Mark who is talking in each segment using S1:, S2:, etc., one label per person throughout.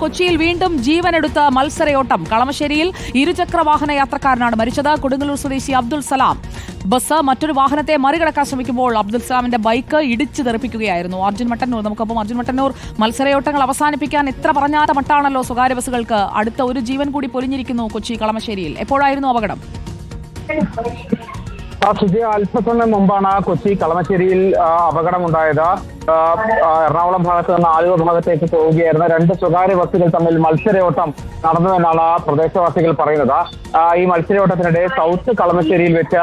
S1: കൊച്ചിയിൽ വീണ്ടും ജീവനെടുത്ത മത്സരയോട്ടം. കളമശ്ശേരിയിൽ ഇരുചക്ര വാഹന യാത്രക്കാരനാണ് മരിച്ചത്. കൊടുങ്ങല്ലൂർ സ്വദേശി അബ്ദുൽ സലാം ബസ് മറ്റൊരു വാഹനത്തെ മറികടക്കാൻ ശ്രമിക്കുമ്പോൾ അബ്ദുൽ സലാമിന്റെ ബൈക്ക് ഇടിച്ചു തെറിപ്പിക്കുകയായിരുന്നു. അർജുൻ മട്ടന്നൂർ നമുക്കൊപ്പം. അർജുൻ മട്ടന്നൂർ, മത്സരയോട്ടങ്ങൾ അവസാനിപ്പിക്കാൻ എത്ര പറഞ്ഞാത്ത മട്ടാണല്ലോ സ്വകാര്യ ബസ്സുകൾക്ക്. അടുത്ത ഒരു ജീവൻ കൂടി പൊലിഞ്ഞിരിക്കുന്നു കൊച്ചി കളമശ്ശേരിയിൽ. എപ്പോഴായിരുന്നു അപകടം?
S2: അല്പസമയം മുമ്പാണ് കൊച്ചി കളമശ്ശേരിയിൽ അപകടമുണ്ടായത്. എറണാകുളം ഭാഗത്ത് നിന്ന് ആലുവ ഭാഗത്തേക്ക് പോവുകയായിരുന്ന രണ്ട് സ്വകാര്യ ബസ്സുകൾ തമ്മിൽ മത്സരയോട്ടം നടന്നുവെന്നാണ് പ്രദേശവാസികൾ പറയുന്നത്. ഈ മത്സരയോട്ടത്തിനിടെ സൗത്ത് കളമശ്ശേരിയിൽ വെച്ച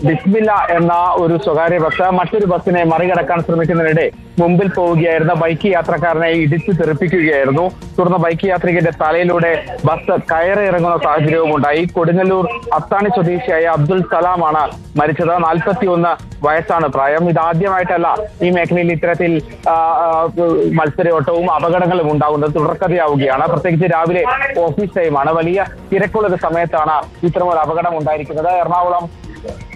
S2: ബിസ്മില്ല എന്ന ഒരു സ്വകാര്യ ബസ് മറ്റൊരു ബസ്സിനെ മറികടക്കാൻ ശ്രമിക്കുന്നതിനിടെ മുമ്പിൽ പോവുകയായിരുന്ന ബൈക്ക് യാത്രക്കാരനെ ഇടിച്ചു തെറിപ്പിക്കുകയായിരുന്നു. തുടർന്ന് ബൈക്ക് യാത്രികന്റെ തലയിലൂടെ ബസ് കയറി ഇറങ്ങുന്ന സാഹചര്യവും ഉണ്ടായി. കൊടുങ്ങല്ലൂർ അത്താണി സ്വദേശിയായ അബ്ദുൽ സലാമാണ് മരിച്ചത്. 41 വയസ്സാണ് പ്രായം. ഇതാദ്യമായിട്ടല്ല ഈ മേഖലയിൽ ഇത്തരത്തിൽ മത്സരയോട്ടവും അപകടങ്ങളും ഉണ്ടാകുന്നത്. തുടർക്കഥയാവുകയാണ്. പ്രത്യേകിച്ച് രാവിലെ ഓഫീസ് ടൈമാണ്. വലിയ തിരക്കുള്ള സമയത്താണ് ഇത്തരമൊരു അപകടം ഉണ്ടായിരിക്കുന്നത്. എറണാകുളം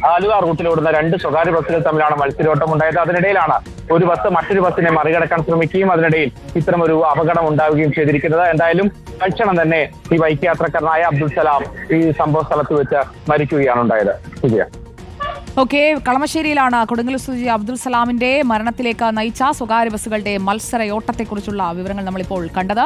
S2: ആലുവ റൂട്ടിലോടുന്ന രണ്ട് സ്വകാര്യ ബസ്സുകൾ തമ്മിലാണ് മത്സരയോട്ടം ഉണ്ടായത്. അതിനിടയിലാണ് ഒരു ബസ് മറ്റൊരു ബസ്സിനെ മറികടക്കാൻ ശ്രമിക്കുകയും അതിനിടയിൽ ഇത്തരമൊരു അപകടം ഉണ്ടാവുകയും ചെയ്തിരിക്കുന്നത്. എന്തായാലും തൽക്ഷണം തന്നെ ഈ ബൈക്ക് യാത്രക്കാരനായ അബ്ദുൽ സലാം ഈ സംഭവ സ്ഥലത്ത് വെച്ച് മരിക്കുകയാണ് ഉണ്ടായത്.
S1: ഓക്കെ, കളമശ്ശേരിയിലാണ് കൊടുങ്ങല്ലൂർ സ്വദേശി അബ്ദുൽ സലാമിന്റെ മരണത്തിലേക്ക് നയിച്ച സ്വകാര്യ ബസ്സുകളുടെ മത്സരയോട്ടത്തെക്കുറിച്ചുള്ള വിവരങ്ങൾ നമ്മളിപ്പോൾ കണ്ടത്.